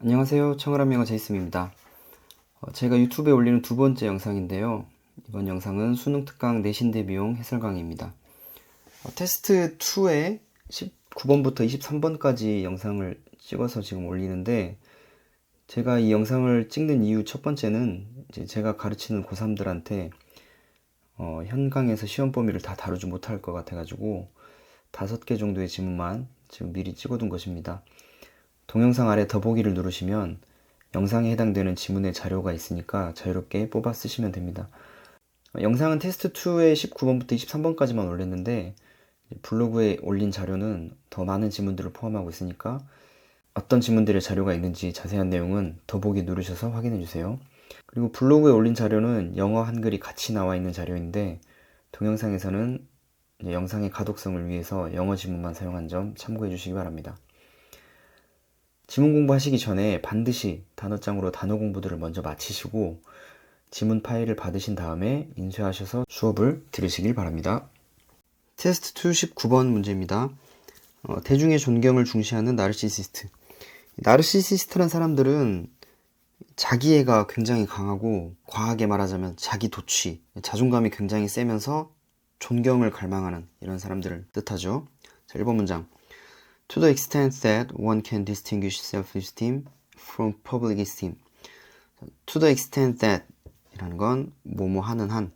안녕하세요. 청어람 영어 제이슨입니다. 제가 유튜브에 올리는 두 번째 영상인데요. 이번 영상은 수능 특강 내신 대비용 해설 강의입니다. 테스트 2에 19번부터 23번까지 영상을 찍어서 지금 올리는데, 제가 이 영상을 찍는 이유 첫 번째는 이제 제가 가르치는 고3들한테 현강에서 시험 범위를 다 다루지 못할 것 같아가지고 5개 정도의 지문만 지금 미리 찍어둔 것입니다. 동영상 아래 더보기를 누르시면 영상에 해당되는 지문의 자료가 있으니까 자유롭게 뽑아 쓰시면 됩니다. 영상은 테스트 2의 19번부터 23번까지만 올렸는데 블로그에 올린 자료는 더 많은 지문들을 포함하고 있으니까 어떤 지문들의 자료가 있는지 자세한 내용은 더보기 누르셔서 확인해 주세요. 그리고 블로그에 올린 자료는 영어 한글이 같이 나와 있는 자료인데 동영상에서는 영상의 가독성을 위해서 영어 지문만 사용한 점 참고해 주시기 바랍니다. 지문 공부하시기 전에 반드시 단어장으로 단어 공부들을 먼저 마치시고 지문 파일을 받으신 다음에 인쇄하셔서 수업을 들으시길 바랍니다. 테스트 2 19번 문제입니다. 대중의 존경을 중시하는 나르시시스트. 나르시시스트란 사람들은 자기애가 굉장히 강하고, 과하게 말하자면 자기 도취, 자존감이 굉장히 세면서 존경을 갈망하는 이런 사람들을 뜻하죠. 자, 1번 문장. To the extent that one can distinguish self-esteem from public esteem. To the extent that 이라는 건 뭐뭐 하는 한.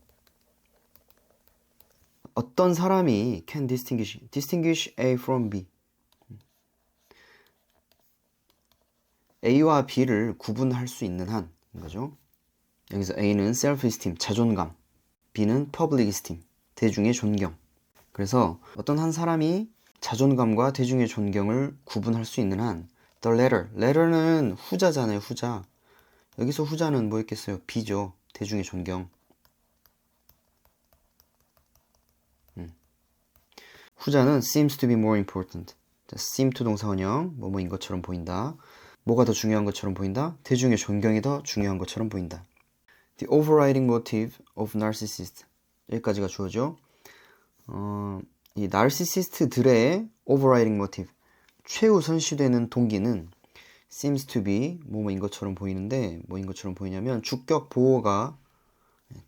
어떤 사람이 can distinguish A from B. A와 B를 구분할 수 있는 한인 거죠. 여기서 A는 self-esteem, 자존감. B는 public esteem, 대중의 존경. 그래서 어떤 한 사람이 자존감과 대중의 존경을 구분할 수 있는 한 the letter는 후자잖아요. 후자. 여기서 후자는 뭐였겠어요? B죠. 대중의 존경. 후자는 seems to be more important. 자, seem to 동사원형 뭐뭐인 것처럼 보인다. 뭐가 더 중요한 것처럼 보인다? 대중의 존경이 더 중요한 것처럼 보인다. The overriding motive of narcissist. 여기까지가 주어죠. 이 나르시시스트들의 overriding motive, 최우선시되는 동기는 seems to be 뭐뭐인 것처럼 보이는데, 뭐인 것처럼 보이냐면 주격 보호가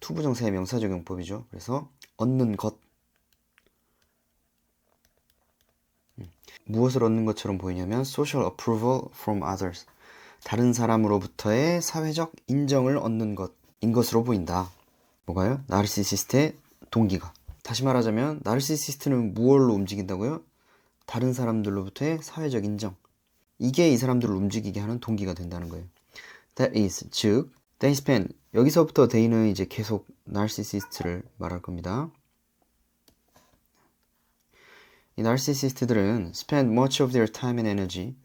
투부정사의 명사적용법이죠. 그래서 얻는 것, 무엇을 얻는 것처럼 보이냐면 social approval from others, 다른 사람으로부터의 사회적 인정을 얻는 것인 것으로 보인다. 뭐가요? 나르시시스트의 동기가. 다시 말하자면 나르시시스트는 무엇로 움직인다고요? 다른 사람들로부터의 사회적 인정. 이게 이 사람들을 움직이게 하는 동기가 된다는 거예요. That is, 즉 they spend, 여기서부터 they는 이제 계속 나르시시스트를 말할 겁니다. 이 나르시시스트들은 spend much of their time and energy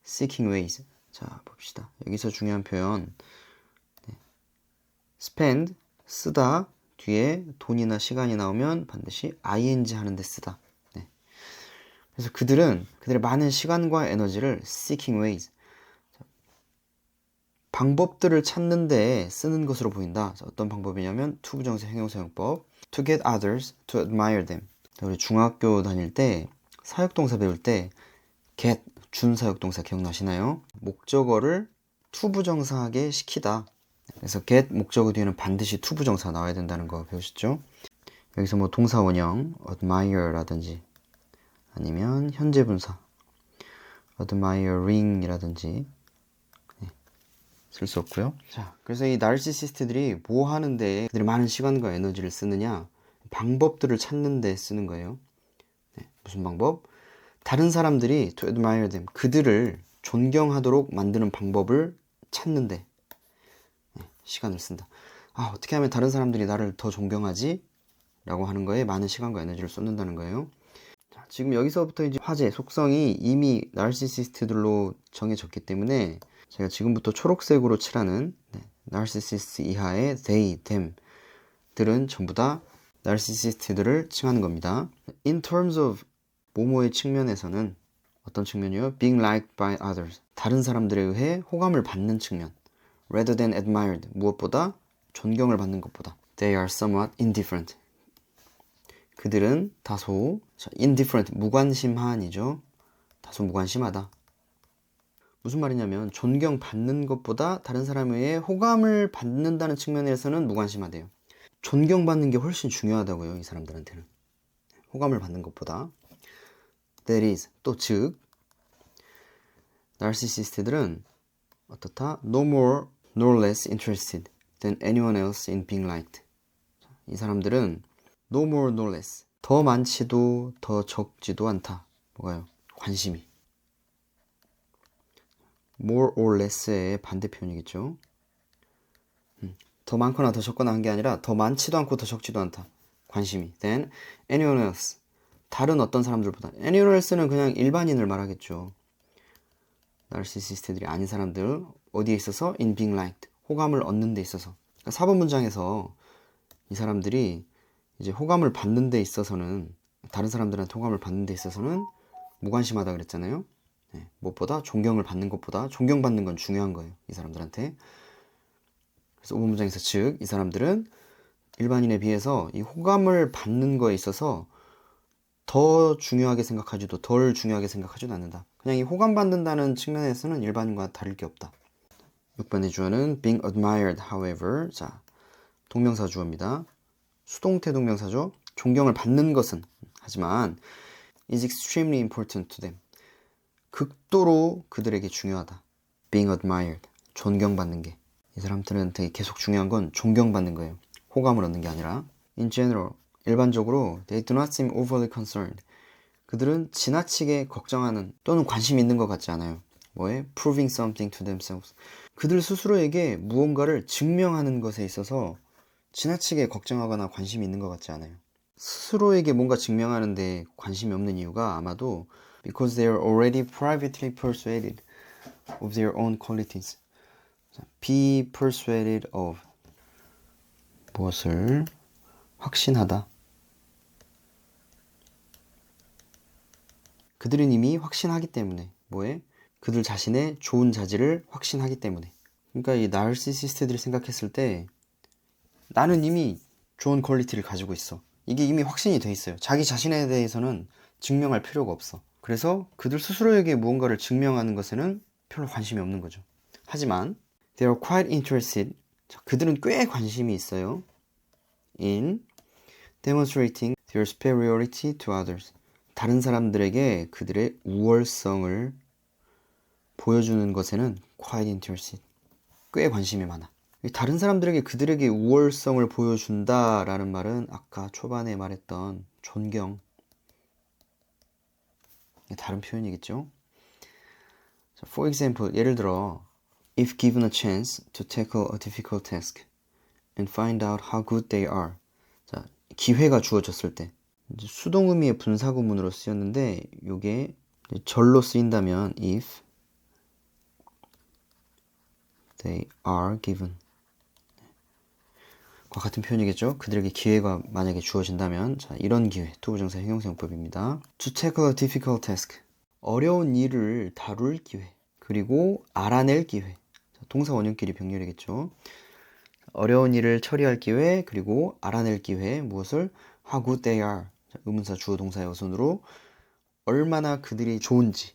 seeking ways. 자, 봅시다. 여기서 중요한 표현. spend, 쓰다, 뒤에 돈이나 시간이 나오면 반드시 ing 하는데 쓰다. 네. 그래서 그들의 많은 시간과 에너지를 seeking ways, 방법들을 찾는 데 쓰는 것으로 보인다. 자, 어떤 방법이냐면 투부정사 형용사용법. To get others to admire them. 자, 우리 중학교 다닐 때 사역동사 배울 때 get, 준사역동사 기억나시나요? 목적어를 투부정사하게 시키다. 그래서 get 목적어 뒤에는 반드시 투부정사 나와야 된다는 거 배우셨죠? 여기서 뭐 동사원형 admire라든지 아니면 현재분사 admiring이라든지 쓸 수 없고요. 자, 그래서 이 나르시시스트들이 뭐 하는데 그들이 많은 시간과 에너지를 쓰느냐? 방법들을 찾는 데 쓰는 거예요. 네, 무슨 방법? 다른 사람들이 to admire them, 그들을 존경하도록 만드는 방법을 찾는데 시간을 쓴다. 어떻게 하면 다른 사람들이 나를 더 존경하지? 라고 하는 거에 많은 시간과 에너지를 쏟는다는 거예요. 자, 지금 여기서부터 이제 화제, 속성이 이미 나르시시스트들로 정해졌기 때문에 제가 지금부터 초록색으로 칠하는 나르시시스트 이하의 they, them 들은 전부 다 나르시시스트들을 칭하는 겁니다. In terms of 모모의 측면에서는 어떤 측면이요? Being liked by others, 다른 사람들에 의해 호감을 받는 측면. Rather than admired, 무엇보다 존경을 받는 것보다. They are somewhat indifferent. 그들은 다소 indifferent, 무관심한이죠. 다소 무관심하다. 무슨 말이냐면 존경받는 것보다 다른 사람의 호감을 받는다는 측면에서는 무관심하대요. 존경받는 게 훨씬 중요하다고요. 이 사람들한테는. 호감을 받는 것보다. That is, 또 즉, 나르시시스트들은 어떻다? No more nor less interested than anyone else in being liked. 이 사람들은 no more nor less, 더 많지도 더 적지도 않다. 뭐가요? 관심이. more or less의 반대 표현이겠죠. 더 많거나 더 적거나 한 게 아니라 더 많지도 않고 더 적지도 않다. 관심이. Then anyone else, 다른 어떤 사람들보다. anyone else는 그냥 일반인을 말하겠죠. 나르시시스트들이 아닌 사람들, 어디에 있어서? in being liked, 호감을 얻는 데 있어서. 그러니까 사본 문장에서 이 사람들이 이제 호감을 받는 데 있어서는, 다른 사람들한테 호감을 받는 데 있어서는 무관심하다 그랬잖아요. 네, 무엇보다 존경을 받는 것보다 존경받는 건 중요한 거예요. 이 사람들한테. 그래서 5번 문장에서 즉, 이 사람들은 일반인에 비해서 이 호감을 받는 거에 있어서 더 중요하게 생각하지도 덜 중요하게 생각하지도 않는다. 그냥 이 호감 받는다는 측면에서는 일반인과 다를 게 없다. 6번의 주어는 being admired, however. 자, 동명사 주어입니다. 수동태 동명사죠. 존경을 받는 것은, 하지만 is extremely important to them. 극도로 그들에게 중요하다. being admired, 존경받는 게. 이 사람들한테 계속 중요한 건 존경받는 거예요. 호감을 얻는 게 아니라. In general, 일반적으로 they do not seem overly concerned. 그들은 지나치게 걱정하는 또는 관심 있는 것 같지 않아요. 뭐에? proving something to themselves. 그들 스스로에게 무언가를 증명하는 것에 있어서 지나치게 걱정하거나 관심이 있는 것 같지 않아요. 스스로에게 뭔가 증명하는데 관심이 없는 이유가 아마도 because they are already privately persuaded of their own qualities. be persuaded of, 무엇을 확신하다. 그들은 이미 확신하기 때문에. 뭐에? 그들 자신의 좋은 자질을 확신하기 때문에. 그러니까 이 나르시시스트들이 생각했을 때 나는 이미 좋은 퀄리티를 가지고 있어. 이게 이미 확신이 돼 있어요. 자기 자신에 대해서는 증명할 필요가 없어. 그래서 그들 스스로에게 무언가를 증명하는 것에는 별로 관심이 없는 거죠. 하지만 they are quite interested. 그들은 꽤 관심이 있어요. in demonstrating their superiority to others. 다른 사람들에게 그들의 우월성을 보여주는 것에는 quite interested. 꽤 관심이 많아. 다른 사람들에게 그들에게 우월성을 보여준다라는 말은 아까 초반에 말했던 존경. 다른 표현이겠죠. For example, 예를 들어 if given a chance to tackle a difficult task and find out how good they are. 자, 기회가 주어졌을 때 수동의미의 분사구문으로 쓰였는데 이게 절로 쓰인다면 if they are given 과 같은 표현이겠죠. 그들에게 기회가 만약에 주어진다면, 자, 이런 기회, 투부정사 형용사용법입니다. To tackle a difficult task, 어려운 일을 다룰 기회, 그리고 알아낼 기회. 자, 동사 원형끼리 병렬이겠죠. 어려운 일을 처리할 기회, 그리고 알아낼 기회. 무엇을? How good they are. 자, 의문사 주어 동사의 어순으로 얼마나 그들이 좋은지,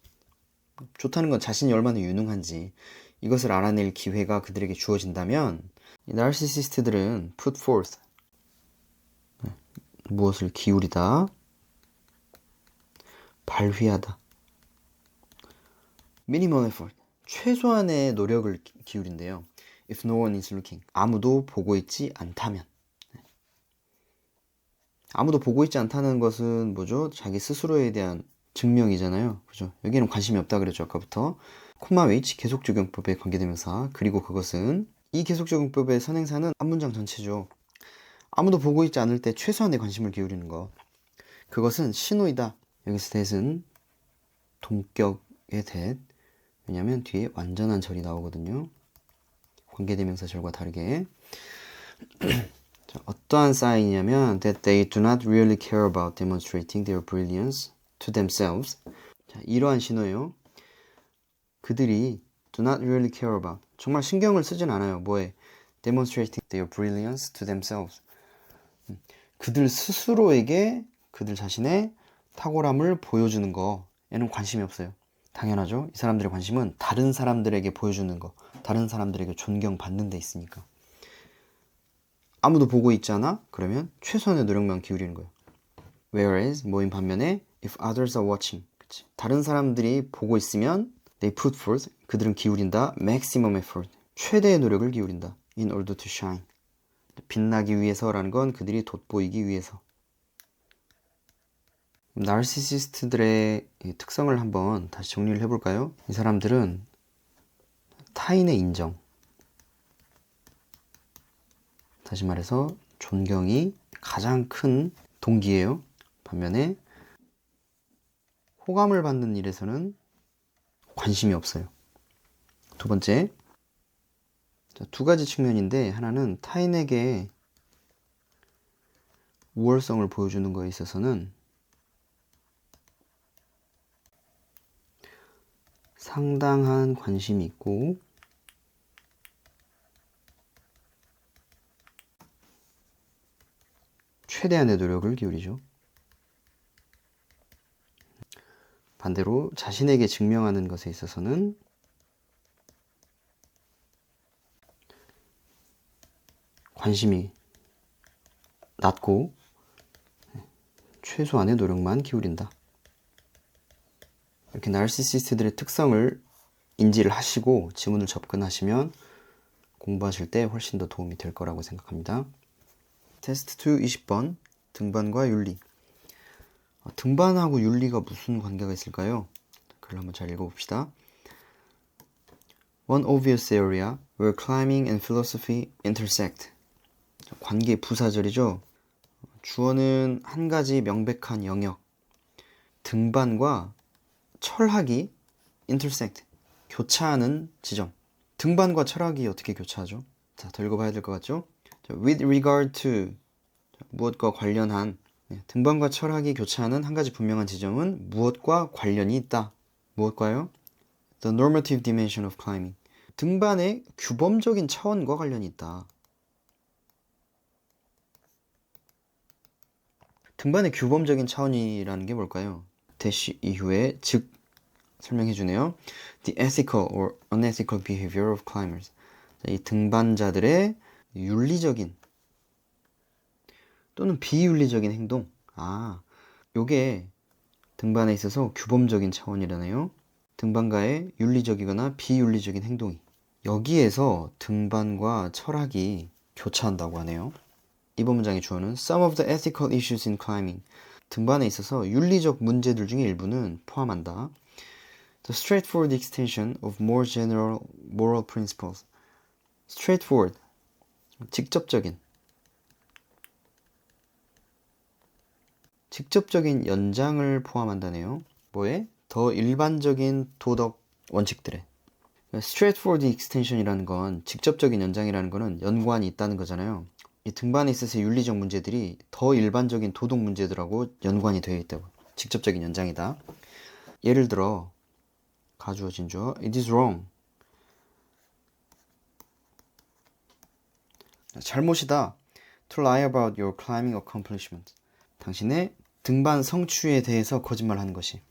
좋다는 건 자신이 얼마나 유능한지, 이것을 알아낼 기회가 그들에게 주어진다면 이 나르시시스트들은 put forth, 무엇을 기울이다, 발휘하다, minimal effort, 최소한의 노력을 기울인대요. if no one is looking, 아무도 보고 있지 않다면. 아무도 보고 있지 않다는 것은 뭐죠? 자기 스스로에 대한 증명이잖아요. 그죠? 여기에는 관심이 없다 그랬죠, 아까부터. 콤마 which 계속적용법의 관계대명사, 그리고 그것은, 이 계속적용법의 선행사는 한 문장 전체죠. 아무도 보고 있지 않을 때 최소한의 관심을 기울이는 거. 그것은 신호이다. 여기서 that은 동격의 that. 왜냐면 뒤에 완전한 절이 나오거든요. 관계대명사 절과 다르게. 자, 어떠한 사인이냐면 that they do not really care about demonstrating their brilliance to themselves. 자, 이러한 신호예요. 그들이 do not really care about, 정말 신경을 쓰진 않아요. 뭐에? demonstrating their brilliance to themselves. 그들 스스로에게 그들 자신의 탁월함을 보여주는 거에는 관심이 없어요. 당연하죠. 이 사람들의 관심은 다른 사람들에게 보여주는 거, 다른 사람들에게 존경받는 데 있으니까. 아무도 보고 있지 않아? 그러면 최소한의 노력만 기울이는 거예요. Whereas, 뭐인 반면에 if others are watching, 그치? 다른 사람들이 보고 있으면 they put forth, 그들은 기울인다. maximum effort, 최대의 노력을 기울인다. in order to shine, 빛나기 위해서라는 건 그들이 돋보이기 위해서. 나르시시스트들의 특성을 한번 다시 정리를 해볼까요? 이 사람들은 타인의 인정, 다시 말해서 존경이 가장 큰 동기예요. 반면에 호감을 받는 일에서는 관심이 없어요. 두 번째, 두 가지 측면인데, 하나는 타인에게 우월성을 보여주는 거에 있어서는 상당한 관심이 있고, 최대한의 노력을 기울이죠. 반대로 자신에게 증명하는 것에 있어서는 관심이 낮고 최소한의 노력만 기울인다. 이렇게 나르시시스트들의 특성을 인지를 하시고 지문을 접근하시면 공부하실 때 훨씬 더 도움이 될 거라고 생각합니다. 테스트 2 20번, 등반과 윤리. 등반하고 윤리가 무슨 관계가 있을까요? 글을 한번 잘 읽어봅시다. One obvious area where climbing and philosophy intersect. 관계 부사절이죠. 주어는 한 가지 명백한 영역. 등반과 철학이 intersect, 교차하는 지점. 등반과 철학이 어떻게 교차하죠? 자, 더 읽어봐야 될 것 같죠? With regard to, 무엇과 관련한. 등반과 철학이 교차하는 한 가지 분명한 지점은 무엇과 관련이 있다. 무엇과요? The normative dimension of climbing. 등반의 규범적인 차원과 관련이 있다. 등반의 규범적인 차원이라는 게 뭘까요? 대시 이후에 즉 설명해 주네요. The ethical or unethical behavior of climbers. 이 등반자들의 윤리적인 또는 비윤리적인 행동. 요게 등반에 있어서 규범적인 차원이라네요. 등반가의 윤리적이거나 비윤리적인 행동이. 여기에서 등반과 철학이 교차한다고 하네요. 이번 문장의 주어는 Some of the ethical issues in climbing. 등반에 있어서 윤리적 문제들 중에 일부는 포함한다. The straightforward extension of more general moral principles. straightforward, 직접적인 연장을 포함한다네요. 뭐에? 더 일반적인 도덕 원칙들에. straightforward extension이라는 건, 직접적인 연장이라는 거는 연관이 있다는 거잖아요. 이 등반에 있어서 윤리적 문제들이 더 일반적인 도덕 문제들하고 연관이 되어 있다고. 직접적인 연장이다. 예를 들어 가주어 진주어 It is wrong. 잘못이다. To lie about your climbing accomplishment. 당신의 등반 성취에 대해서 거짓말하는 것이.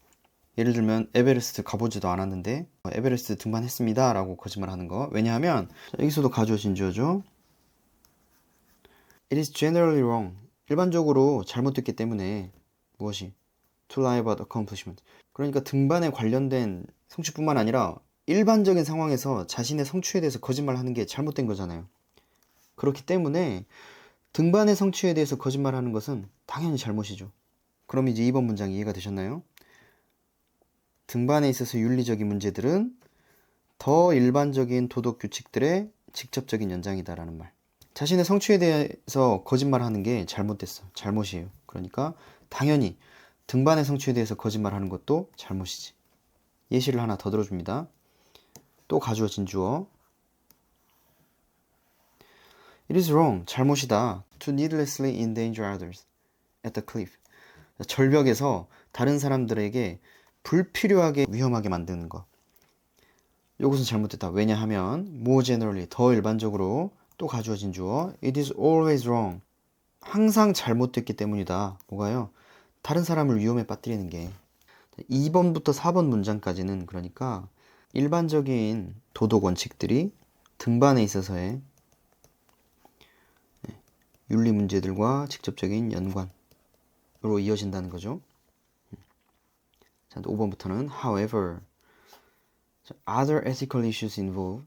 예를 들면 에베레스트 가보지도 않았는데 에베레스트 등반했습니다 라고 거짓말하는 거. 왜냐하면 여기서도 가주어 진주어죠. It is generally wrong. 일반적으로 잘못됐기 때문에 무엇이? To lie about accomplishment. 그러니까 등반에 관련된 성취뿐만 아니라 일반적인 상황에서 자신의 성취에 대해서 거짓말하는 게 잘못된 거잖아요. 그렇기 때문에 등반의 성취에 대해서 거짓말하는 것은 당연히 잘못이죠. 그럼 이제 2번 문장 이해가 되셨나요? 등반에 있어서 윤리적인 문제들은 더 일반적인 도덕 규칙들의 직접적인 연장이다라는 말. 자신의 성취에 대해서 거짓말하는 게 잘못됐어. 잘못이에요. 그러니까 당연히 등반의 성취에 대해서 거짓말하는 것도 잘못이지. 예시를 하나 더 들어줍니다. 또 가주어 진주어. It is wrong. 잘못이다. To needlessly endanger others at the cliff. 절벽에서 다른 사람들에게 불필요하게 위험하게 만드는 것. 이것은 잘못됐다. 왜냐하면 more generally, 더 일반적으로. 또 가주어 진주어 It is always wrong. 항상 잘못됐기 때문이다. 뭐가요? 다른 사람을 위험에 빠뜨리는 게. 2번부터 4번 문장까지는 그러니까 일반적인 도덕 원칙들이 등반에 있어서의 윤리 문제들과 직접적인 연관으로 이어진다는 거죠. 자, 5번부터는 however, other ethical issues involved,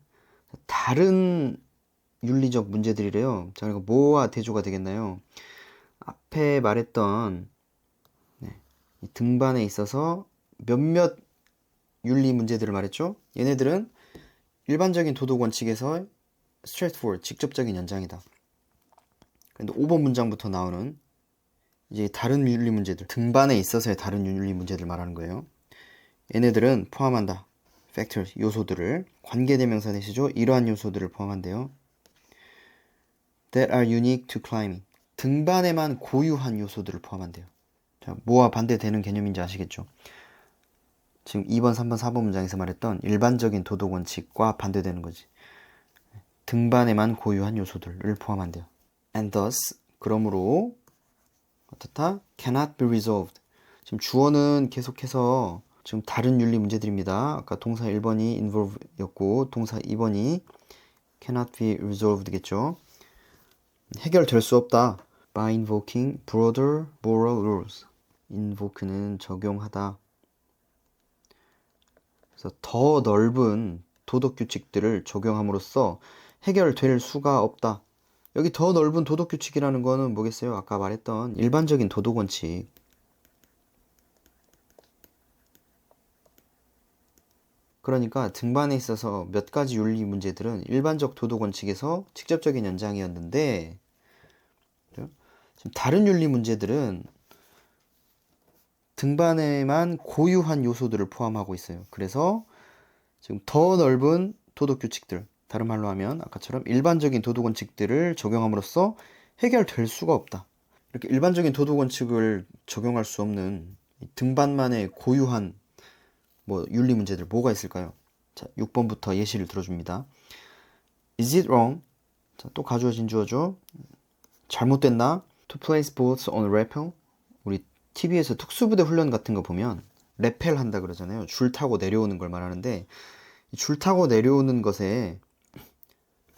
다른 윤리적 문제들이래요. 자, 그러니까 뭐와 대조가 되겠나요? 앞에 말했던 이 등반에 있어서 몇몇 윤리 문제들을 말했죠. 얘네들은 일반적인 도덕 원칙에서 straightforward, 직접적인 연장이다. 근데 5번 문장부터 나오는 이제 다른 윤리 문제들, 등반에 있어서의 다른 윤리 문제들 말하는 거예요. 얘네들은 포함한다. factors, 요소들을, 관계대명사 대시죠. 이러한 요소들을 포함한대요. that are unique to climbing. 등반에만 고유한 요소들을 포함한대요. 자, 뭐와 반대되는 개념인지 아시겠죠? 지금 2번, 3번, 4번 문장에서 말했던 일반적인 도덕 원칙과 반대되는 거지. 등반에만 고유한 요소들을 포함한대요. And thus, 그러므로 어떻다? cannot be resolved. 지금 주어는 계속해서 지금 다른 윤리 문제들입니다. 아까 동사 1번이 involve였고 동사 2번이 cannot be resolved겠죠. 해결될 수 없다. by invoking broader moral rules. invoke는 적용하다. 그래서 더 넓은 도덕 규칙들을 적용함으로써 해결될 수가 없다. 여기 더 넓은 도덕 규칙이라는 거는 뭐겠어요? 아까 말했던 일반적인 도덕 원칙. 그러니까 등반에 있어서 몇 가지 윤리 문제들은 일반적 도덕 원칙에서 직접적인 연장이었는데 지금 다른 윤리 문제들은 등반에만 고유한 요소들을 포함하고 있어요. 그래서 지금 더 넓은 도덕 규칙들, 다른 말로 하면 아까처럼 일반적인 도덕 원칙들을 적용함으로써 해결될 수가 없다. 이렇게 일반적인 도덕 원칙을 적용할 수 없는 등반만의 고유한 윤리 문제들 뭐가 있을까요? 자, 6번부터 예시를 들어줍니다. Is it wrong? 자, 또 가주어진 주어죠. 잘못됐나? To place boats on rappel? 우리 TV에서 특수부대 훈련 같은 거 보면 레펠 한다 그러잖아요. 줄 타고 내려오는 걸 말하는데 줄 타고 내려오는 것에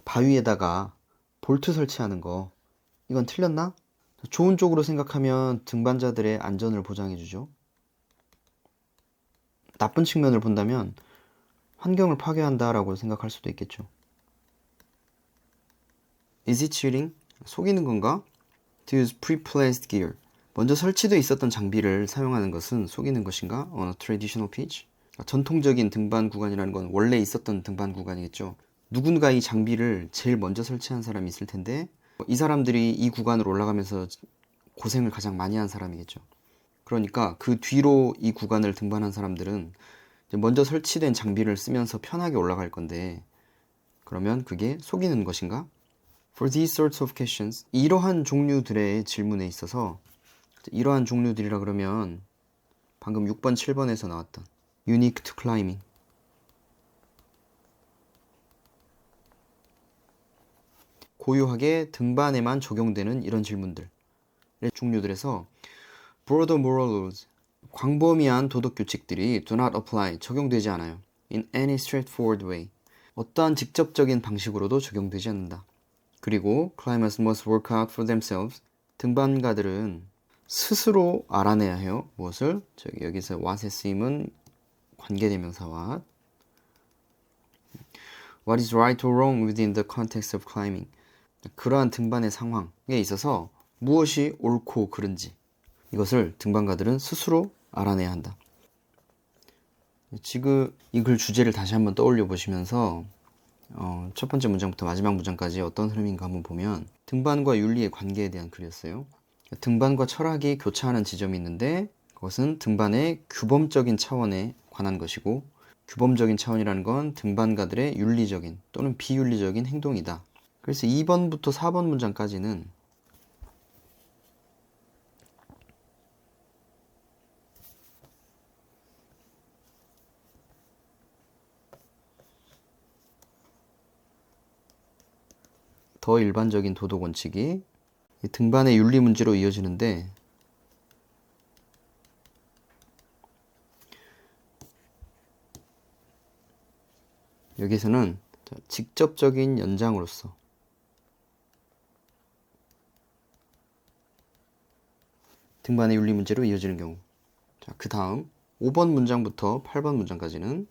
바위에다가 볼트 설치하는 거 이건 틀렸나? 좋은 쪽으로 생각하면 등반자들의 안전을 보장해주죠. 나쁜 측면을 본다면 환경을 파괴한다라고 생각할 수도 있겠죠. Is it cheating? 속이는 건가? To use pre-placed gear. 먼저 설치되어 있었던 장비를 사용하는 것은 속이는 것인가? On a traditional pitch. 전통적인 등반 구간이라는 건 원래 있었던 등반 구간이겠죠. 누군가 이 장비를 제일 먼저 설치한 사람이 있을 텐데 이 사람들이 이 구간을 올라가면서 고생을 가장 많이 한 사람이겠죠. 그러니까 그 뒤로 이 구간을 등반한 사람들은 먼저 설치된 장비를 쓰면서 편하게 올라갈 건데 그러면 그게 속이는 것인가? For these sorts of questions, 이러한 종류들의 질문에 있어서 이러한 종류들이라 그러면 방금 6번, 7번에서 나왔던 unique to climbing, 고유하게 등반에만 적용되는 이런 질문들의 종류들에서 broader moral rules, 광범위한 도덕 규칙들이 do not apply, 적용되지 않아요. in any straightforward way, 어떠한 직접적인 방식으로도 적용되지 않는다. 그리고 climbers must work out for themselves, 등반가들은 스스로 알아내야 해요. 무엇을? 여기서 what의 쓰임은 관계대명사 what. What is right or wrong within the context of climbing. 그러한 등반의 상황에 있어서 무엇이 옳고 그른지 이것을 등반가들은 스스로 알아내야 한다. 지금 이 글 주제를 다시 한번 떠올려 보시면서 첫 번째 문장부터 마지막 문장까지 어떤 흐름인가 한번 보면 등반과 윤리의 관계에 대한 글이었어요. 등반과 철학이 교차하는 지점이 있는데 그것은 등반의 규범적인 차원에 관한 것이고 규범적인 차원이라는 건 등반가들의 윤리적인 또는 비윤리적인 행동이다. 그래서 2번부터 4번 문장까지는 더 일반적인 도덕 원칙이 등반의 윤리 문제로 이어지는데 여기서는 직접적인 연장으로서 등반의 윤리 문제로 이어지는 경우. 자, 그 다음 5번 문장부터 8번 문장까지는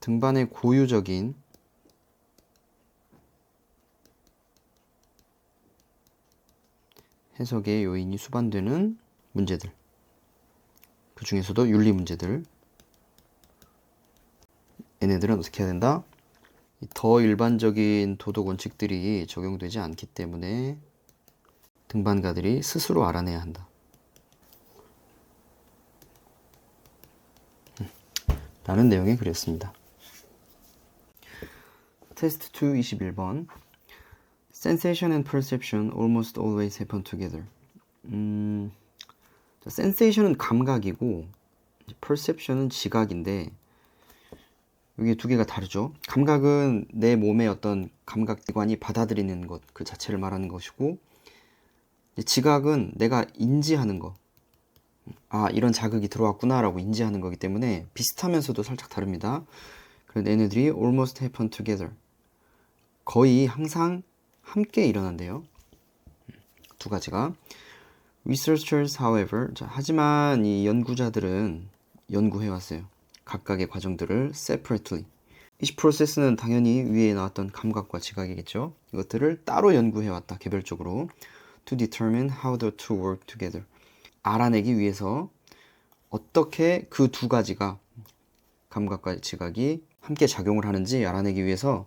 등반의 고유적인 해석의 요인이 수반되는 문제들, 그 중에서도 윤리 문제들, 얘네들은 어떻게 해야 된다? 더 일반적인 도덕 원칙들이 적용되지 않기 때문에 등반가들이 스스로 알아내야 한다. 라는 내용의 글이었습니다. 테스트 2 21번. Sensation and perception almost always happen together. sensation은 감각이고 perception은 지각인데 여기 두 개가 다르죠. 감각은 내 몸의 어떤 감각기관이 받아들이는 것 그 자체를 말하는 것이고, 지각은 내가 인지하는 거, 아 이런 자극이 들어왔구나 라고 인지하는 거기 때문에 비슷하면서도 살짝 다릅니다. 그래서 얘네들이 almost happen together, 거의 항상 함께 일어난대요. 두 가지가. Researchers, however, 하지만 이 연구자들은 연구해왔어요. 각각의 과정들을 separately. 이 프로세스는 당연히 위에 나왔던 감각과 지각이겠죠. 이것들을 따로 연구해왔다, 개별적으로. To determine how the two work together. 알아내기 위해서 어떻게 그 두 가지가, 감각과 지각이 함께 작용을 하는지 알아내기 위해서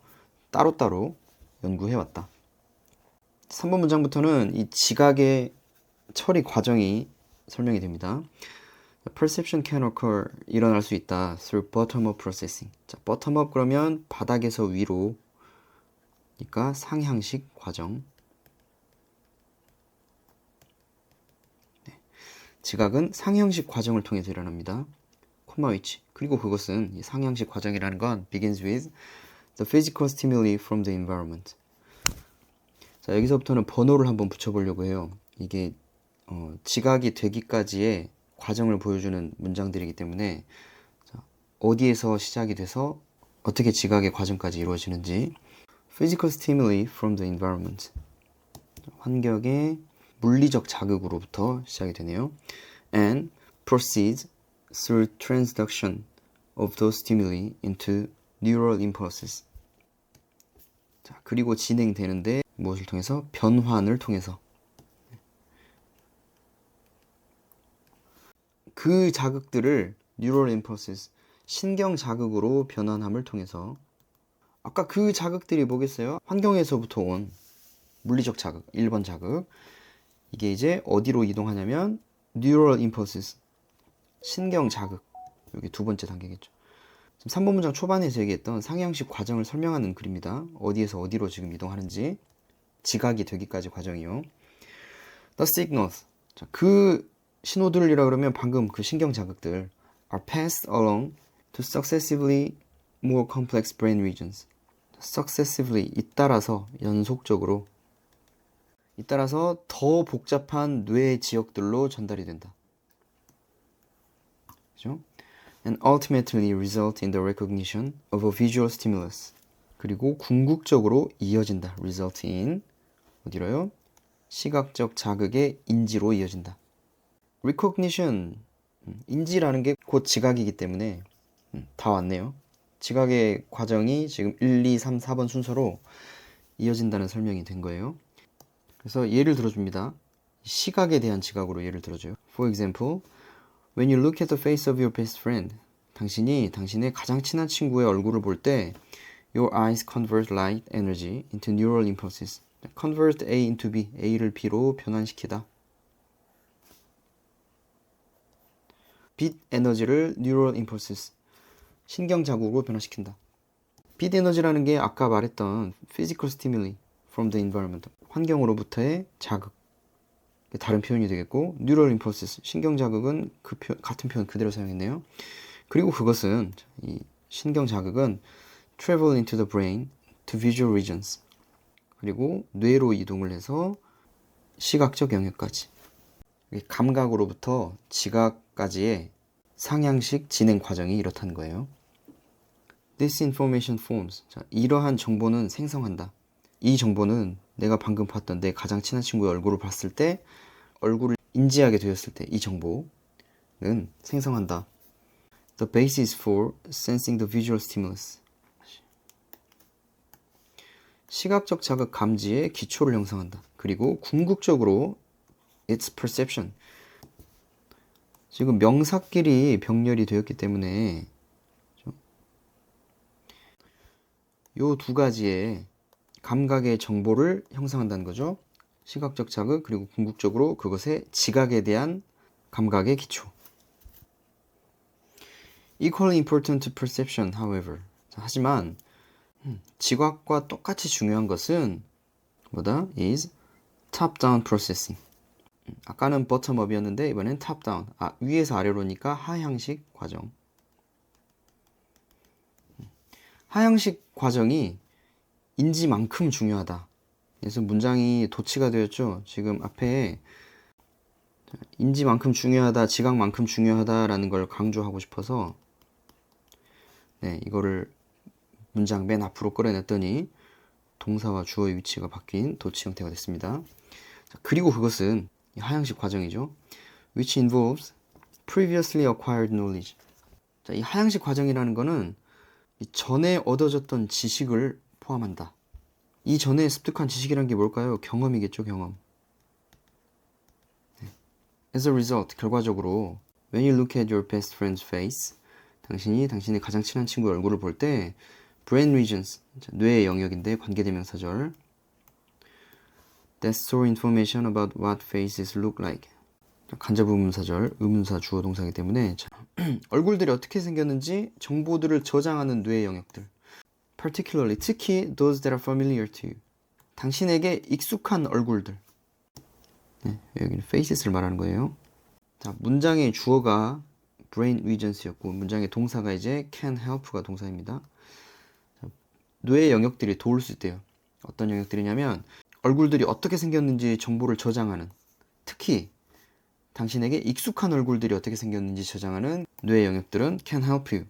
따로따로 연구해왔다. 3번 문장부터는 이 지각의 처리 과정이 설명이 됩니다. Perception can occur, 일어날 수 있다. Through bottom-up processing. 자, bottom-up 그러면 바닥에서 위로, 그러니까 상향식 과정. 네. 지각은 상향식 과정을 통해서 일어납니다. 콤마 위치. 그리고 그것은, 이 상향식 과정이라는 건 begins with the physical stimuli from the environment. 자, 여기서부터는 번호를 한번 붙여보려고 해요. 이게 지각이 되기까지의 과정을 보여주는 문장들이기 때문에, 자, 어디에서 시작이 돼서 어떻게 지각의 과정까지 이루어지는지. Physical stimuli from the environment. 환경의 물리적 자극으로부터 시작이 되네요. And proceeds through transduction of those stimuli into neural impulses. 자, 그리고 진행되는데 무엇을 통해서? 변환을 통해서. 그 자극들을 neural impulses, 신경 자극으로 변환함을 통해서. 아까 그 자극들이 뭐겠어요? 환경에서부터 온 물리적 자극, 1번 자극. 이게 이제 어디로 이동하냐면 neural impulses, 신경 자극. 여기 두 번째 단계겠죠. 지금 3번 문장 초반에서 얘기했던 상향식 과정을 설명하는 글입니다. 어디에서 어디로 지금 이동하는지, 지각이 되기까지 과정이요. The signals. 자, 그 신호들이라 그러면 방금 그 신경 자극들 are passed along to successively more complex brain regions. successively, 잇따라서, 연속적으로, 잇따라서 더 복잡한 뇌 지역들로 전달이 된다. 그죠? And ultimately result in the recognition of a visual stimulus. 그리고 궁극적으로 이어진다. result in, 어디로요? 시각적 자극의 인지로 이어진다. recognition, 인지라는 게 곧 지각이기 때문에 다 왔네요. 지각의 과정이 지금 1, 2, 3, 4번 순서로 이어진다는 설명이 된 거예요. 그래서 예를 들어줍니다. 시각에 대한 지각으로 예를 들어줘요. For example, when you look at the face of your best friend, 당신이 당신의 가장 친한 친구의 얼굴을 볼 때 your eyes convert light energy into neural impulses. convert A into B, A를 B로 변환시키다. 빛 에너지를 neural impulses, 신경 자극으로 변화시킨다. 빛 에너지라는 게 아까 말했던 physical stimuli from the environment, 환경으로부터의 자극. 다른 표현이 되겠고, neural impulses, 신경 자극은 같은 표현 그대로 사용했네요. 그리고 그것은, 이 신경 자극은 travel into the brain to visual regions. 그리고 뇌로 이동을 해서 시각적 영역까지. 감각으로부터 지각까지의 상향식 진행 과정이 이렇다는 거예요. This information forms. 자, 이러한 정보는 생성한다. 이 정보는 내가 방금 봤던 내 가장 친한 친구의 얼굴을 봤을 때 얼굴을 인지하게 되었을 때 이 정보는 생성한다. The basis for sensing the visual stimulus. 시각적 자극 감지의 기초를 형성한다. 그리고 궁극적으로 its perception. 지금 명사끼리 병렬이 되었기 때문에 요 두 가지의 감각의 정보를 형성한다는 거죠. 시각적 자극 그리고 궁극적으로 그것의 지각에 대한 감각의 기초. Equally important to perception, however. 자, 하지만 지각과 똑같이 중요한 것은 뭐다? is top-down processing. 아까는 bottom-up이었는데 이번엔 top-down. 위에서 아래로니까 하향식 과정. 하향식 과정이 인지만큼 중요하다. 그래서 문장이 도치가 되었죠. 지금 앞에 인지만큼 중요하다, 지각만큼 중요하다라는 걸 강조하고 싶어서 이거를 문장 맨 앞으로 끌어냈더니 동사와 주어의 위치가 바뀐 도치 형태가 됐습니다. 자, 그리고 그것은 하향식 과정이죠. which involves previously acquired knowledge. 자, 이 하향식 과정이라는 거는 이 전에 얻어졌던 지식을 포함한다. 이 전에 습득한 지식이란 게 뭘까요? 경험이겠죠, 경험. As a result, 결과적으로 when you look at your best friend's face, 당신이 당신의 가장 친한 친구의 얼굴을 볼 때 brain regions, 뇌의 영역인데 관계대명사절 that store information about what faces look like. 간접 의문사절, 의문사 주어 동사이기 때문에 얼굴들이 어떻게 생겼는지 정보들을 저장하는 뇌의 영역들. Particularly, 특히 those that are familiar to you. 당신에게 익숙한 얼굴들. 여기는 faces를 말하는 거예요. 자, 문장의 주어가 brain regions였고 문장의 동사가 이제 can help가 동사입니다. 자, 뇌의 영역들이 도울 수 있대요. 어떤 영역들이냐면 얼굴들이 어떻게 생겼는지 정보를 저장하는, 특히 당신에게 익숙한 얼굴들이 어떻게 생겼는지 저장하는 뇌의 영역들은 can help you.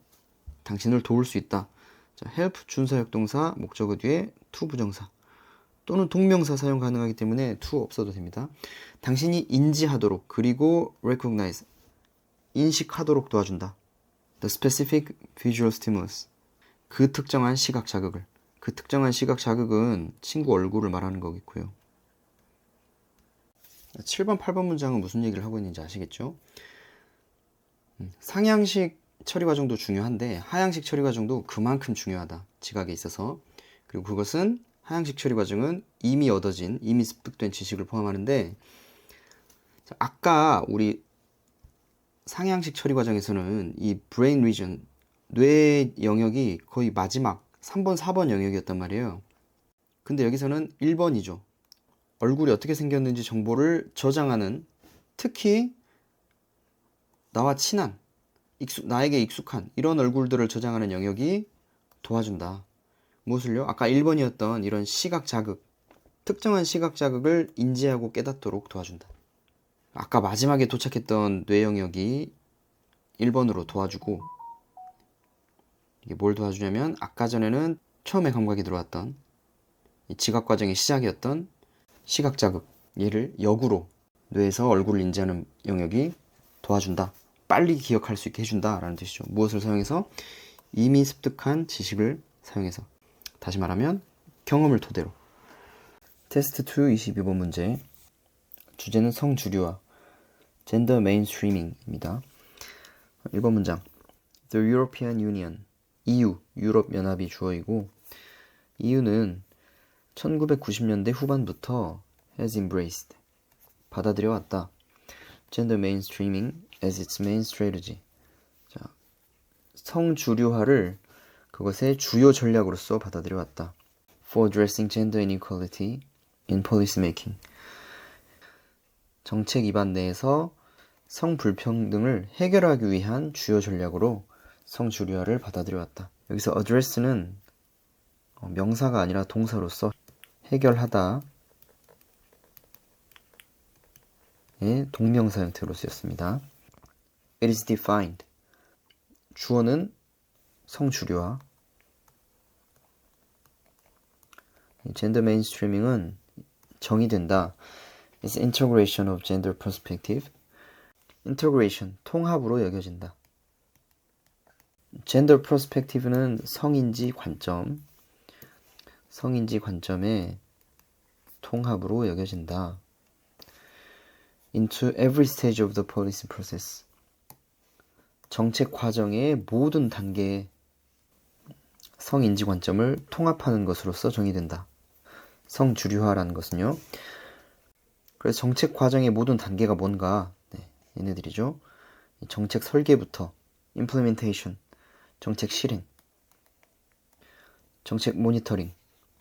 당신을 도울 수 있다. 자, help 준사역 동사 목적어 뒤에 to 부정사 또는 동명사 사용 가능하기 때문에 to 없어도 됩니다. 당신이 인지하도록 그리고 recognize 인식하도록 도와준다. The specific visual stimulus. 그 특정한 시각 자극을. 그 특정한 시각 자극은 친구 얼굴을 말하는 거겠고요. 7번, 8번 문장은 무슨 얘기를 하고 있는지 아시겠죠? 상향식 처리 과정도 중요한데 하향식 처리 과정도 그만큼 중요하다. 지각에 있어서. 그리고 그것은 하향식 처리 과정은 이미 얻어진, 이미 습득된 지식을 포함하는데 아까 우리 상향식 처리 과정에서는 이 brain region, 뇌 영역이 거의 마지막 3번, 4번 영역이었단 말이에요. 근데 여기서는 1번이죠. 얼굴이 어떻게 생겼는지 정보를 저장하는, 특히 나와 친한, 나에게 익숙한 이런 얼굴들을 저장하는 영역이 도와준다. 무엇을요? 아까 1번이었던 이런 시각 자극, 특정한 시각 자극을 인지하고 깨닫도록 도와준다. 아까 마지막에 도착했던 뇌 영역이 1번으로 도와주고, 이게 뭘 도와주냐면 아까 전에는 처음에 감각이 들어왔던 이 지각 과정의 시작이었던 시각 자극, 얘를 역으로 뇌에서 얼굴을 인지하는 영역이 도와준다. 빨리 기억할 수 있게 해준다 라는 뜻이죠. 무엇을 사용해서? 이미 습득한 지식을 사용해서. 다시 말하면 경험을 토대로. 테스트 2 22번 문제. 주제는 성주류화, 젠더 메인스트리밍입니다. 1번 문장. The European Union, EU, 유럽연합이 주어이고 EU는 1990년대 후반부터 has embraced, 받아들여왔다. Gender mainstreaming as its main strategy. 자, 성주류화를 그것의 주요 전략으로서 받아들여왔다. For addressing gender inequality in policymaking. 정책 입안 내에서 성불평등을 해결하기 위한 주요 전략으로 성주류화를 받아들여왔다. 여기서 address는 명사가 아니라 동사로서 해결하다 의 동명사 형태로 쓰였습니다. It is defined. 주어는 성주류화. 젠더 메인스트리밍은 정의된다. It's integration of gender perspective. integration, 통합으로 여겨진다. gender perspective는 성인지 관점의 통합으로 여겨진다. into every stage of the policy process. 정책 과정의 모든 단계에 성인지 관점을 통합하는 것으로서 정의된다. 성주류화라는 것은요. 그래서 정책 과정의 모든 단계가 뭔가? 네, 얘네들이죠. 정책 설계부터 implementation, 정책 실행, 정책 모니터링,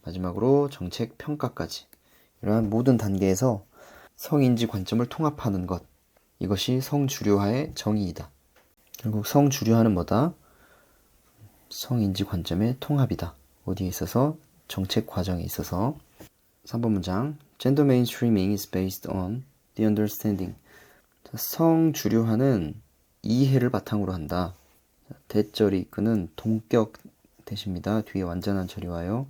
마지막으로 정책 평가까지 이러한 모든 단계에서 성인지 관점을 통합하는 것, 이것이 성주류화의 정의이다. 결국 성주류화는 뭐다? 성인지 관점의 통합이다. 어디에 있어서? 정책 과정에 있어서. 3번 문장. Gender mainstreaming is based on the understanding. 성주류화는 이해를 바탕으로 한다. 대절이 이끄는 동격 대시입니다. 뒤에 완전한 절이 와요.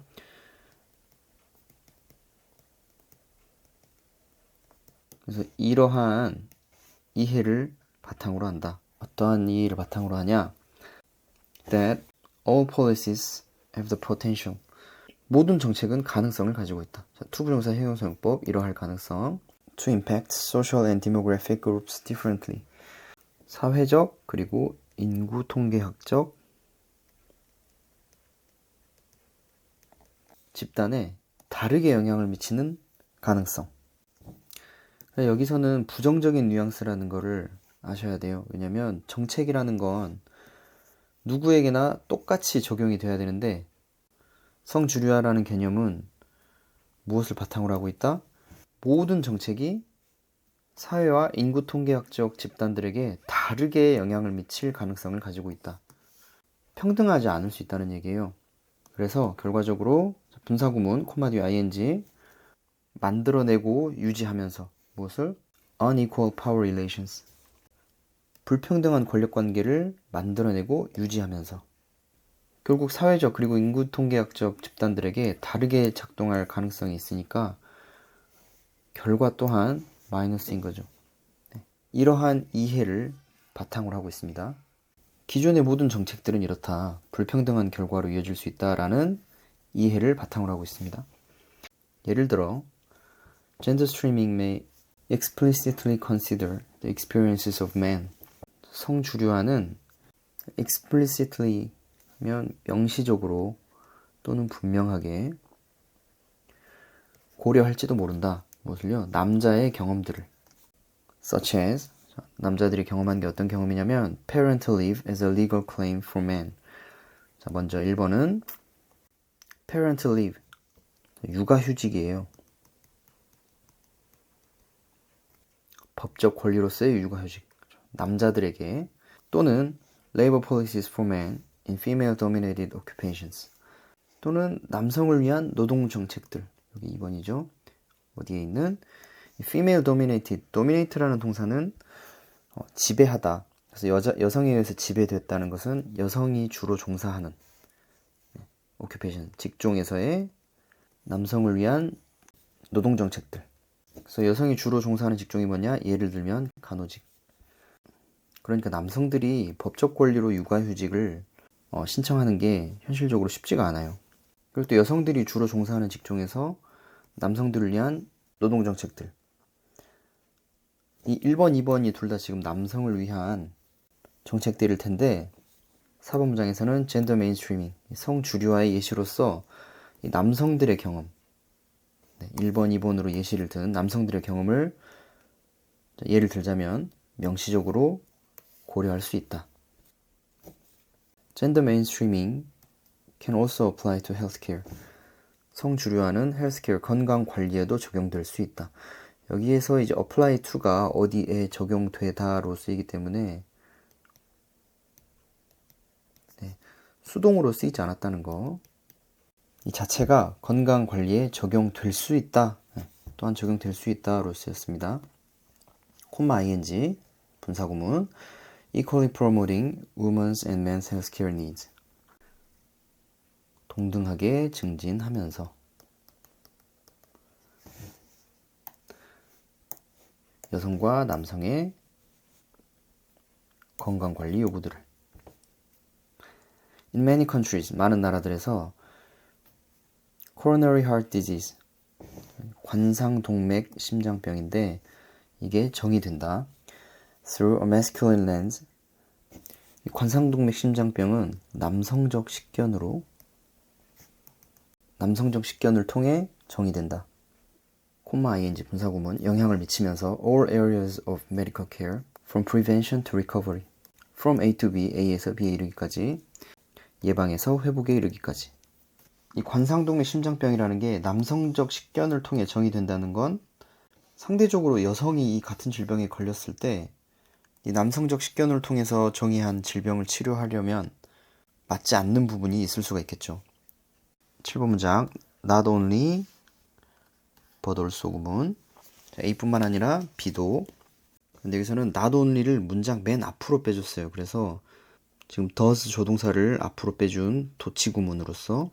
그래서 이러한 이해를 바탕으로 한다. 어떠한 이해를 바탕으로 하냐? That all policies have the potential. 모든 정책은 가능성을 가지고 있다. 자, 투부정사 형용사용법 이러할 가능성. To impact social and demographic groups differently. 사회적 그리고 인구 통계학적 집단에 다르게 영향을 미치는 가능성. 여기서는 부정적인 뉘앙스라는 거를 아셔야 돼요. 왜냐면 정책이라는 건 누구에게나 똑같이 적용이 돼야 되는데 성주류화라는 개념은 무엇을 바탕으로 하고 있다? 모든 정책이 사회와 인구 통계학적 집단들에게 다르게 영향을 미칠 가능성을 가지고 있다. 평등하지 않을 수 있다는 얘기예요. 그래서 결과적으로 분사구문 코마 뒤 ing 만들어내고 유지하면서 무엇을? unequal power relations. 불평등한 권력관계를 만들어내고 유지하면서 결국 사회적 그리고 인구 통계학적 집단들에게 다르게 작동할 가능성이 있으니까 결과 또한 마이너스인 거죠. 네. 이러한 이해를 바탕으로 하고 있습니다. 기존의 모든 정책들은 이렇다. 불평등한 결과로 이어질 수 있다라는 이해를 바탕으로 하고 있습니다. 예를 들어 Gender streaming may explicitly consider the experiences of men. 성주류화는 explicitly 면 명시적으로 또는 분명하게 고려할지도 모른다. 무엇을요? 남자의 경험들을. Such as 남자들이 경험한 게 어떤 경험이냐면 parental leave as a legal claim for men. 자, 먼저 1번은 parental leave. 육아휴직이에요. 법적 권리로서의 육아휴직. 남자들에게 또는 labor policies for men in female dominated occupations. 또는 남성을 위한 노동 정책들. 여기 2번이죠. 어디에 있는 female dominated. dominate라는 동사는 지배하다. 그래서 여성에 의해서 지배됐다는 것은 여성이 주로 종사하는 occupation, 직종에서의 남성을 위한 노동 정책들. 그래서 여성이 주로 종사하는 직종이 뭐냐? 예를 들면 간호직. 그러니까 남성들이 법적 권리로 육아휴직을 신청하는 게 현실적으로 쉽지가 않아요. 그리고 또 여성들이 주로 종사하는 직종에서 남성들을 위한 노동 정책들. 이 1번, 2번이 둘 다 지금 남성을 위한 정책들일 텐데 4번 문장에서는 젠더 메인스트리밍, 성주류화의 예시로서 이 남성들의 경험, 1번, 2번으로 예시를 든 남성들의 경험을 예를 들자면 명시적으로 고려할 수 있다. Gender mainstreaming can also apply to healthcare. 성주류화는 healthcare, 건강 관리에도 적용될 수 있다. 여기에서 이제 apply to가 어디에 적용되다로 쓰이기 때문에 수동으로 쓰이지 않았다는 거. 이 자체가 건강 관리에 적용될 수 있다. 또한 적용될 수 있다로 쓰였습니다. 콤마 ing 분사구문. equally promoting women's and men's healthcare needs. 동등하게 증진하면서 여성과 남성의 건강관리 요구들을. In many countries, 많은 나라들에서 coronary heart disease, 관상동맥 심장병인데 이게 정의된다. Through a masculine lens, 관상동맥 심장병은 남성적 식견을 통해 정의된다. 콤마 ing 분사구문 영향을 미치면서 all areas of medical care from prevention to recovery from A to B, A에서 B에 이르기까지 예방에서 회복에 이르기까지. 이 관상동맥 심장병이라는 게 남성적 식견을 통해 정의된다는 건 상대적으로 여성이 이 같은 질병에 걸렸을 때 이 남성적 식견을 통해서 정의한 질병을 치료하려면 맞지 않는 부분이 있을 수가 있겠죠. 7번 문장 not only but also 구문. A뿐만 아니라 B도. 근데 여기서는 not only를 문장 맨 앞으로 빼줬어요. 그래서 지금 does 조동사를 앞으로 빼준 도치 구문으로서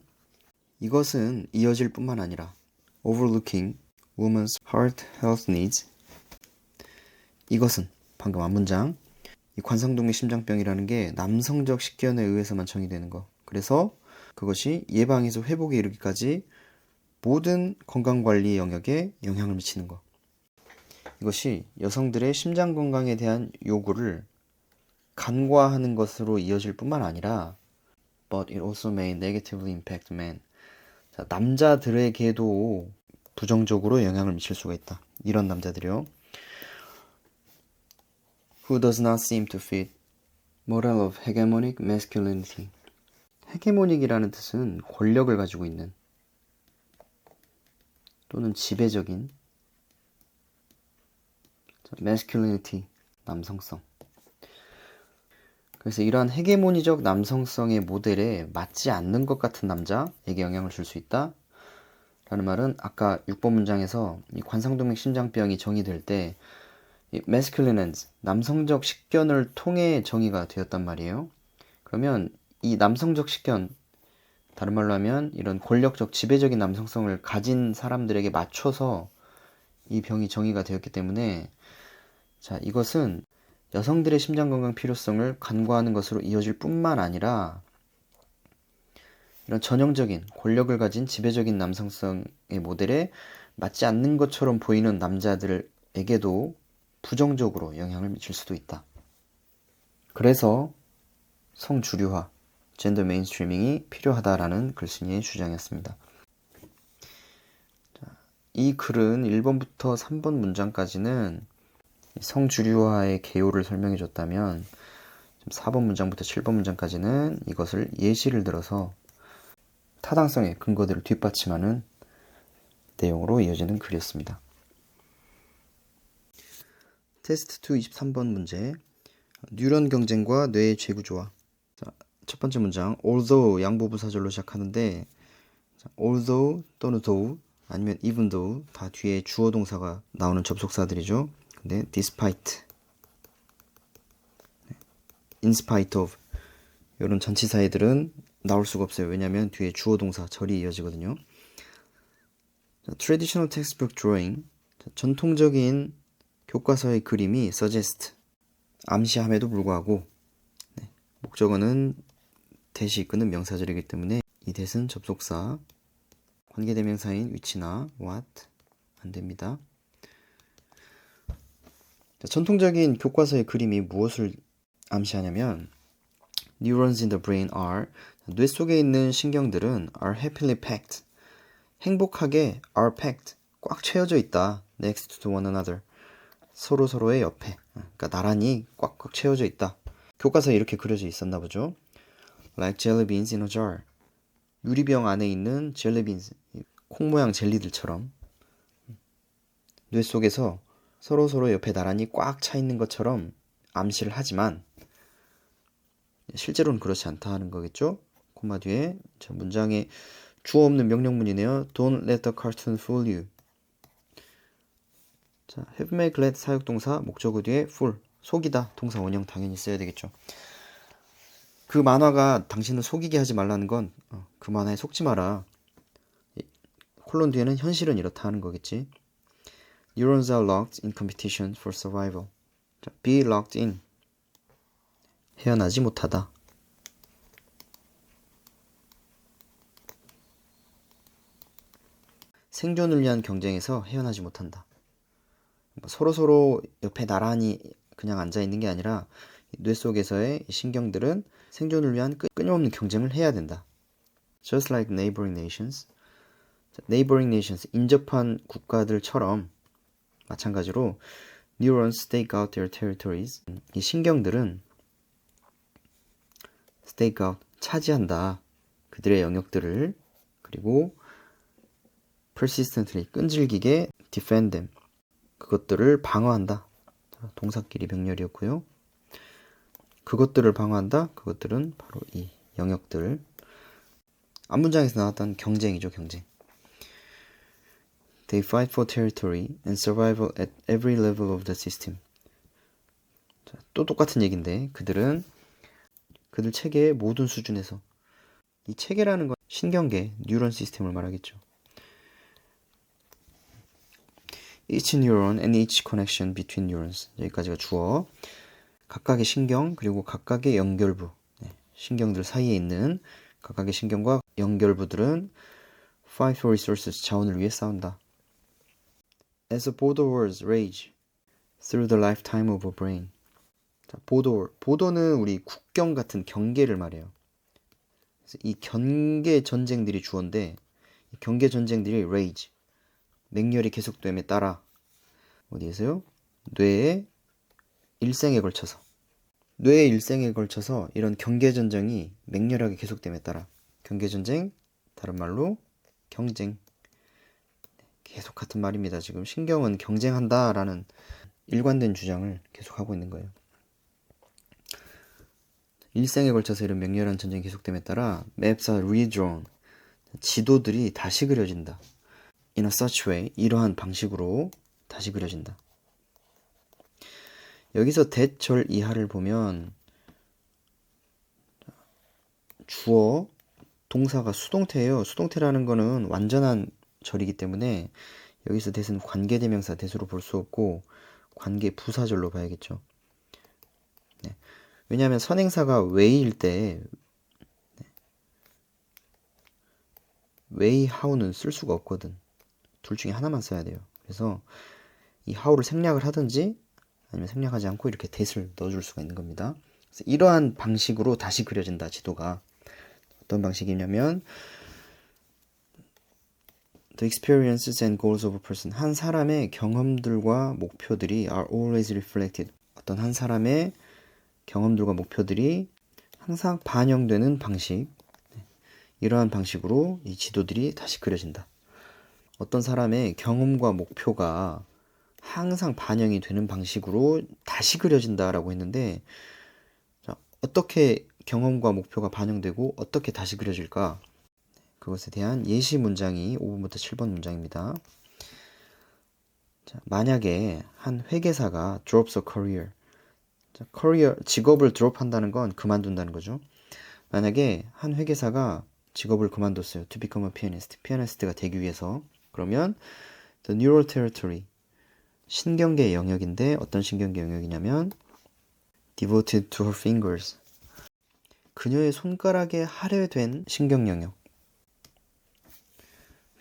이것은 이어질 뿐만 아니라 overlooking women's heart health needs. 이것은 방금 앞문장 이 관상동맥 심장병이라는 게 남성적 식견에 의해서만 정의되는 거. 그래서 그것이 예방에서 회복에 이르기까지 모든 건강관리 영역에 영향을 미치는 것. 이것이 여성들의 심장 건강에 대한 요구를 간과하는 것으로 이어질 뿐만 아니라 but it also may negatively impact men. 자, 남자들에게도 부정적으로 영향을 미칠 수가 있다. 이런 남자들이요. Who does not seem to fit model of hegemonic masculinity. 헤게모닉이라는 뜻은 권력을 가지고 있는 또는 지배적인 masculinity, 남성성. 그래서 이러한 헤게모니적 남성성의 모델에 맞지 않는 것 같은 남자에게 영향을 줄 수 있다. 라는 말은 아까 6번 문장에서 이 관상동맥 심장병이 정의될 때 이 masculine, 남성적 식견을 통해 정의가 되었단 말이에요. 그러면 이 남성적 식견, 다른 말로 하면 이런 권력적 지배적인 남성성을 가진 사람들에게 맞춰서 이 병이 정의가 되었기 때문에 자, 이것은 여성들의 심장건강 필요성을 간과하는 것으로 이어질 뿐만 아니라 이런 전형적인 권력을 가진 지배적인 남성성의 모델에 맞지 않는 것처럼 보이는 남자들에게도 부정적으로 영향을 미칠 수도 있다. 그래서 성주류화, 젠더 메인스트리밍이 필요하다라는 글쓴이의 주장이었습니다. 자, 이 글은 1번부터 3번 문장까지는 성주류화의 개요를 설명해 줬다면 4번 문장부터 7번 문장까지는 이것을 예시를 들어서 타당성의 근거들을 뒷받침하는 내용으로 이어지는 글이었습니다. 테스트 2 23번 문제. 뉴런 경쟁과 뇌의 재구조화. 자, 첫 번째 문장 although 양보부사절로 시작하는데 although 또는 though 아니면 even though 다 뒤에 주어 동사가 나오는 접속사들이죠. 근데 despite, in spite of 이런 전치사애들은 나올 수가 없어요. 왜냐하면 뒤에 주어 동사 절이 이어지거든요. 자, traditional textbook drawing, 자, 전통적인 교과서의 그림이 suggest, 암시함에도 불구하고 목적어는 대시 이끄는 명사절이기 때문에 이 대은 접속사, 관계대명사인 which나 what 안 됩니다. 자, 전통적인 교과서의 그림이 무엇을 암시하냐면 neurons in the brain are, 뇌 속에 있는 신경들은 are happily packed, 행복하게 are packed, 꽉 채워져 있다. next to one another, 서로의 옆에, 그러니까 나란히 꽉꽉 채워져 있다. 교과서에 이렇게 그려져 있었나 보죠. Like jelly beans in a jar, 유리병 안에 있는 jelly beans, 콩 모양 젤리들처럼 뇌 속에서 서로 옆에 나란히 꽉 차 있는 것처럼 암시를 하지만 실제로는 그렇지 않다 하는 거겠죠. 코마 뒤에 저 문장에 주어 없는 명령문이네요. Don't let the cartoon fool you. 자, have, make, let 사역동사 목적어 뒤에 fool, 속이다. 동사 원형 당연히 써야 되겠죠. 그 만화가 당신을 속이게 하지 말라는 건 그 만화에 속지 마라. 콜론 뒤에는 현실은 이렇다 하는 거겠지. Neurons are locked in competition for survival. 자, be locked in. 헤어나지 못하다. 생존을 위한 경쟁에서 헤어나지 못한다. 서로서로 옆에 나란히 그냥 앉아있는 게 아니라 뇌 속에서의 신경들은 생존을 위한 끊임없는 경쟁을 해야 된다. Just like neighboring nations. neighboring nations, 인접한 국가들처럼 마찬가지로 neurons stake out their territories. 이 신경들은 stake out, 차지한다. 그들의 영역들을. 그리고 persistently, 끈질기게 defend them. 그것들을 방어한다. 동사끼리 병렬이었고요. 그것들을 방어한다. 그것들은 바로 이 영역들. 앞문장에서 나왔던 경쟁이죠, 경쟁. They fight for territory and survival at every level of the system. 자, 또 똑같은 얘기인데 그들 체계의 모든 수준에서 이 체계라는 건 신경계, 뉴런 시스템을 말하겠죠. Each neuron and each connection between neurons. 여기까지가 주어. 각각의 신경 그리고 각각의 연결부. 신경들 사이에 있는 각각의 신경과 연결부들은 fight for resources, 자원을 위해 싸운다. As a border wars rage through the lifetime of a brain. 자, 보더는 우리 국경 같은 경계를 말해요. 그래서 이 경계 전쟁들이 주어인데 이 경계 전쟁들이 rage, 맹렬히 계속됨에 따라 어디에서요? 뇌의 일생에 걸쳐서 이런 경계 전쟁이 맹렬하게 계속됨에 따라 경계 전쟁, 다른 말로 경쟁. 계속 같은 말입니다. 지금 신경은 경쟁한다라는 일관된 주장을 계속하고 있는 거예요. 일생에 걸쳐서 이런 맹렬한 전쟁이 계속됨에 따라 maps are redrawn. 지도들이 다시 그려진다. In a such way, 이러한 방식으로 다시 그려진다. 여기서 대절 이하를 보면 주어, 동사가 수동태예요. 수동태라는 거는 완전한 절이기 때문에 여기서 대는 관계대명사 대수로 볼 수 없고 관계 부사절로 봐야겠죠. 네. 왜냐하면 선행사가 way일 때 way, how는 쓸 수가 없거든. 둘 중에 하나만 써야 돼요. 그래서 이 how를 생략을 하든지 아니면 생략하지 않고 이렇게 that을 넣어줄 수가 있는 겁니다. 그래서 이러한 방식으로 다시 그려진다, 지도가. 어떤 방식이냐면 The experiences and goals of a person. 한 사람의 경험들과 목표들이 are always reflected. 어떤 한 사람의 경험들과 목표들이 항상 반영되는 방식. 이러한 방식으로 이 지도들이 다시 그려진다. 어떤 사람의 경험과 목표가 항상 반영이 되는 방식으로 다시 그려진다라고 했는데, 자, 어떻게 경험과 목표가 반영되고 어떻게 다시 그려질까? 그것에 대한 예시 문장이 5번부터 7번 문장입니다. 자, 만약에 한 회계사가 drops a career. 자, career, 직업을 drop한다는 건 그만둔다는 거죠. 만약에 한 회계사가 직업을 그만뒀어요. To become a pianist. 피아니스트가 되기 위해서. 그러면 the neural territory. 신경계 영역인데 어떤 신경계 영역이냐면 devoted to her fingers. 그녀의 손가락에 할애된 신경 영역.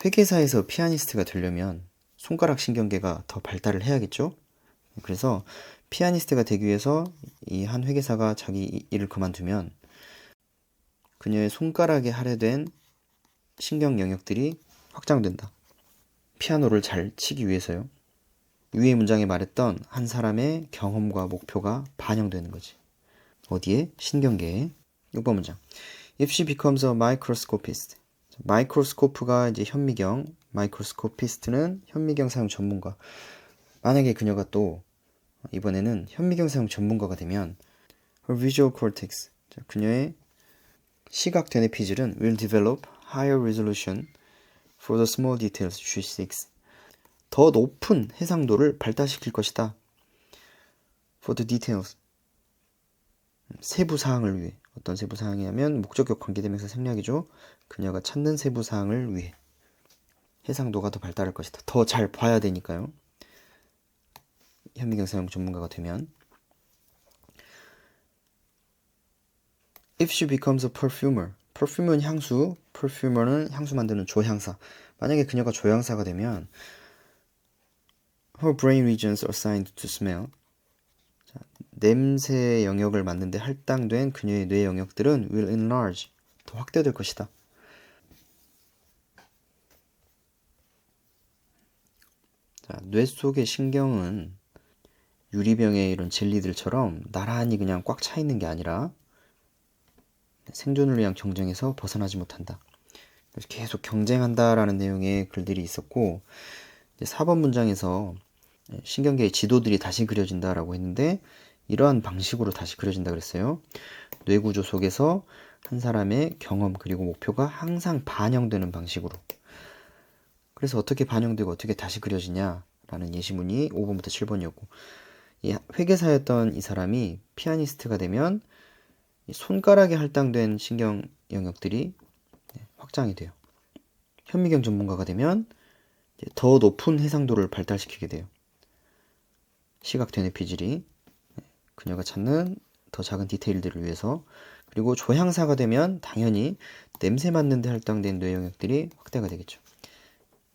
회계사에서 피아니스트가 되려면 손가락 신경계가 더 발달을 해야겠죠? 그래서 피아니스트가 되기 위해서 이 한 회계사가 자기 일을 그만두면 그녀의 손가락에 할애된 신경 영역들이 확장된다. 피아노를 잘 치기 위해서요. 위의 문장에 말했던 한 사람의 경험과 목표가 반영되는 거지. 어디에? 신경계에. 6번 문장. If she becomes a microscopist. 마이크로스코프가 이제 현미경, 마이크로스코피스트는 현미경 사용 전문가. 만약에 그녀가 또 이번에는 현미경 사용 전문가가 되면 her visual cortex, 그녀의 시각 되뇌피질은 will develop higher resolution for the small details she seeks. 더 높은 해상도를 발달시킬 것이다. for the details. 세부 사항을 위해. 어떤 세부 사항이냐면 목적격 관계대명사 생략이죠. 그녀가 찾는 세부 사항을 위해. 해상도가 더 발달할 것이다. 더 잘 봐야 되니까요. 현미경사용 전문가가 되면. If she becomes a perfumer. perfume은 향수, perfumer는 향수 만드는 조향사. 만약에 그녀가 조향사가 되면 her brain regions assigned to smell. 자, 냄새 영역을 맡는데 할당된 그녀의 뇌 영역들은 will enlarge. 더 확대될 것이다. 자, 뇌 속의 신경은 유리병의 이런 젤리들처럼 나란히 그냥 꽉 차 있는 게 아니라 생존을 위한 경쟁에서 벗어나지 못한다. 계속 경쟁한다라는 내용의 글들이 있었고 4번 문장에서 신경계의 지도들이 다시 그려진다라고 했는데 이러한 방식으로 다시 그려진다 그랬어요. 뇌구조 속에서 한 사람의 경험 그리고 목표가 항상 반영되는 방식으로. 그래서 어떻게 반영되고 어떻게 다시 그려지냐라는 예시문이 5번부터 7번이었고 이 회계사였던 이 사람이 피아니스트가 되면 손가락에 할당된 신경 영역들이 확장이 돼요. 현미경 전문가가 되면 더 높은 해상도를 발달시키게 돼요. 시각 되뇌 피질이 그녀가 찾는 더 작은 디테일들을 위해서. 그리고 조향사가 되면 당연히 냄새 맡는 데 할당된 뇌 영역들이 확대가 되겠죠.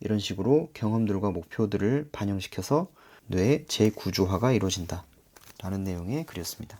이런 식으로 경험들과 목표들을 반영시켜서 뇌의 재구조화가 이루어진다 라는 내용의 글이었습니다.